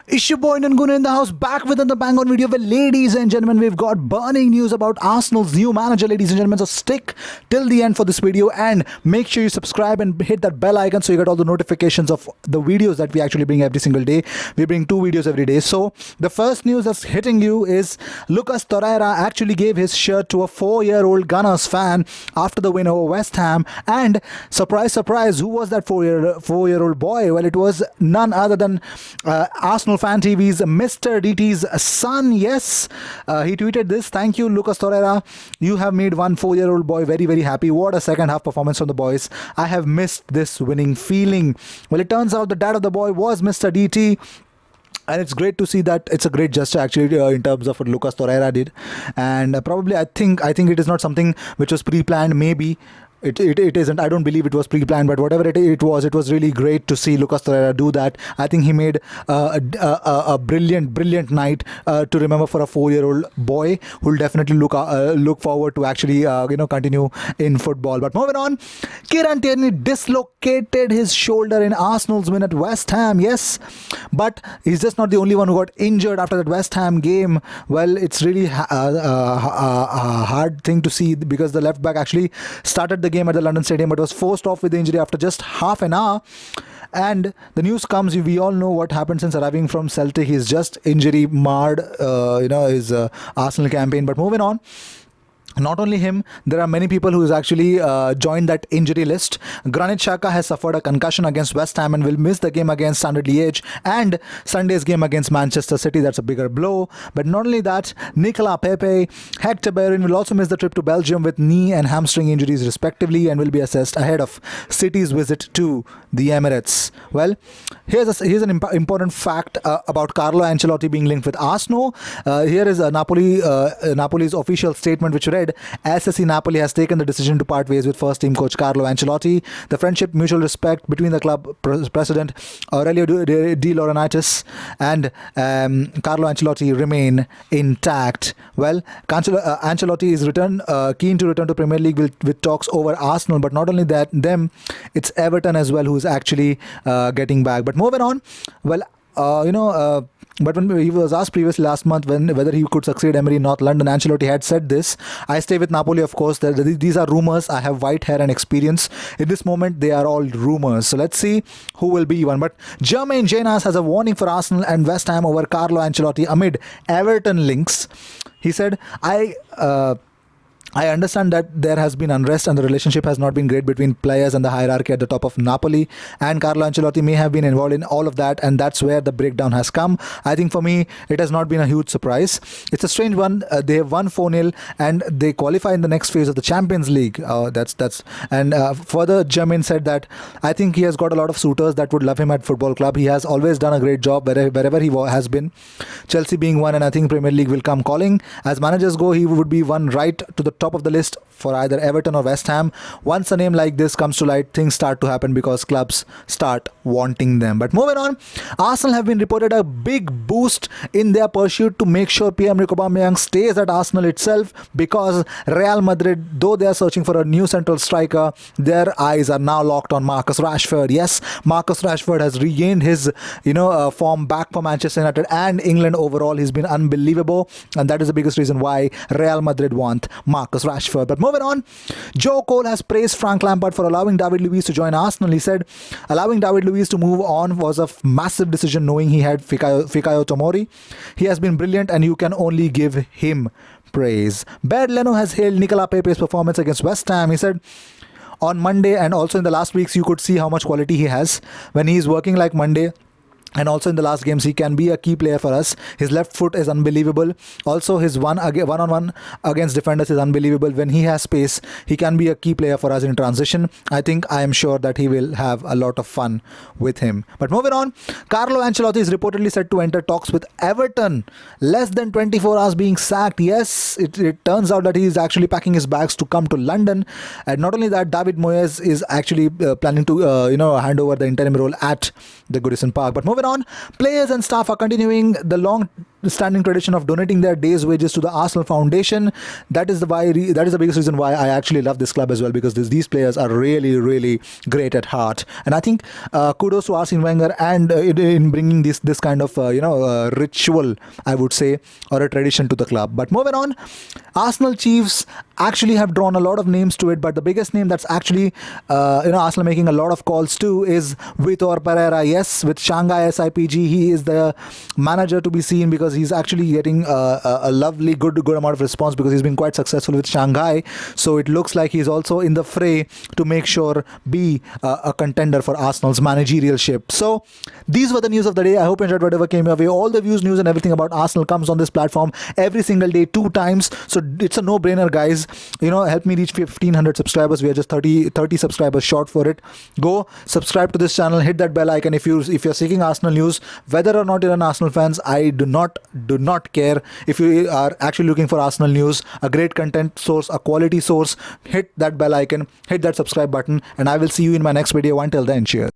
Issue Point and Gooner in the house, back with another bang on video. Well, ladies and gentlemen, we've got burning news about Arsenal's new manager, ladies and gentlemen. So stick till the end for this video and make sure you subscribe and hit that bell icon so you get all the notifications of the videos that we actually bring every single day. We bring 2 videos every day. So the first news that's hitting you is Lucas Torreira actually gave his shirt to a 4-year-old Gunners fan after the win over West Ham. And surprise, surprise, who was that 4-year-old boy? Well, it was none other than Arsenal Fan TV's Mr. DT's son. Yes, he tweeted this: "Thank you, Lucas Torreira. You have made one 4-year-old boy very, very happy. What a second half performance from the boys. I have missed this winning feeling." Well, it turns out the dad of the boy was Mr. DT. And it's great to see that. It's a great gesture actually in terms of what Lucas Torreira did. And probably I think it is not something which was pre-planned. Maybe it isn't. I don't believe it was pre-planned, but whatever it was really great to see Lucas Torreira do that. I think he made a brilliant night to remember for a 4-year-old boy who will definitely look forward to actually continue in football. But moving on, Kieran Tierney dislocated his shoulder in Arsenal's win at West Ham. Yes, but he's just not the only one who got injured after that West Ham game. Well, it's really a hard thing to see because the left back actually started the game at the London Stadium but was forced off with the injury after just half an hour. And the news comes, we all know what happened since arriving from Celtic. He's just injury marred his Arsenal campaign. But moving on, not only him, there are many people who has actually joined that injury list. Granit Xhaka has suffered a concussion against West Ham and will miss the game against Standard Liège and Sunday's game against Manchester City. That's a bigger blow. But not only that, Nicolas Pepe, Hector Bellerin will also miss the trip to Belgium with knee and hamstring injuries respectively and will be assessed ahead of City's visit to the Emirates. Well, here's an important fact about Carlo Ancelotti being linked with Arsenal. Here is Napoli's official statement which read: SSC Napoli has taken the decision to part ways with first team coach Carlo Ancelotti. The friendship, mutual respect between the club president Aurelio De Laurentiis and Carlo Ancelotti remain intact. Well, Ancelotti is keen to return to Premier League with talks over Arsenal, but not only that, it's Everton as well who is actually getting back. But moving on, well, but when he was asked previously last month whether he could succeed Emery in North London, Ancelotti had said this: "I stay with Napoli, of course. These are rumours. I have white hair and experience. In this moment, they are all rumours. So let's see who will be one." But Jermaine Jenas has a warning for Arsenal and West Ham over Carlo Ancelotti amid Everton links. He said, I understand that there has been unrest and the relationship has not been great between players and the hierarchy at the top of Napoli, and Carlo Ancelotti may have been involved in all of that, and that's where the breakdown has come. I think for me, it has not been a huge surprise. It's a strange one. They have won 4-0 and they qualify in the next phase of the Champions League. Further, Jermaine said that I think he has got a lot of suitors that would love him at football club. He has always done a great job wherever he has been. Chelsea being one, and I think Premier League will come calling. As managers go, he would be one right to the top of the list for either Everton or West Ham. Once a name like this comes to light, things start to happen because clubs start wanting them. But moving on, Arsenal have been reported a big boost in their pursuit to make sure Pierre-Emerick Aubameyang stays at Arsenal itself, because Real Madrid, though they are searching for a new central striker, their eyes are now locked on Marcus Rashford. Yes, Marcus Rashford has regained his form back for Manchester United and England overall. He's been unbelievable, and that is the biggest reason why Real Madrid want Marcus Rashford. But moving on, Joe Cole has praised Frank Lampard for allowing David Luiz to join Arsenal. He said, allowing David Luiz to move on was a massive decision, knowing he had Fikayo Tomori. He has been brilliant and you can only give him praise. Bad Leno has hailed Nicolas Pepe's performance against West Ham. He said, on Monday and also in the last weeks, you could see how much quality he has when he is working like Monday. And also in the last games, he can be a key player for us. His left foot is unbelievable. Also, his one-on-one against defenders is unbelievable. When he has space, he can be a key player for us in transition. I am sure that he will have a lot of fun with him. But moving on, Carlo Ancelotti is reportedly set to enter talks with Everton. Less than 24 hours being sacked. Yes, it turns out that he is actually packing his bags to come to London. And not only that, David Moyes is actually planning to hand over the interim role at the Goodison Park. But moving on, players and staff are continuing the long long-standing tradition of donating their day's wages to the Arsenal Foundation. That is the biggest reason why I actually love this club as well, because these players are really, really great at heart. And I think kudos to Arsene Wenger and in bringing this kind of ritual, I would say, or a tradition to the club. But moving on, Arsenal Chiefs actually have drawn a lot of names to it, but the biggest name that's actually Arsenal making a lot of calls to is Vitor Pereira. Yes, with Shanghai SIPG, he is the manager to be seen, because he's actually getting a lovely good amount of response, because he's been quite successful with Shanghai. So it looks like he's also in the fray to make sure be a contender for Arsenal's managerial ship. So these were the news of the day. I hope you enjoyed whatever came your way. All the views, news and everything about Arsenal comes on this platform every single day, 2 times. So it's a no-brainer, guys. Help me reach 1500 subscribers. We are just 30 subscribers short for it. Go subscribe to this channel, hit that bell icon if you're seeking Arsenal news. Whether or not you're an Arsenal fans, I do not care. If you are actually looking for Arsenal news, a great content source, a quality source, hit that bell icon, hit that subscribe button, and I will see you in my next video. Until then, cheers.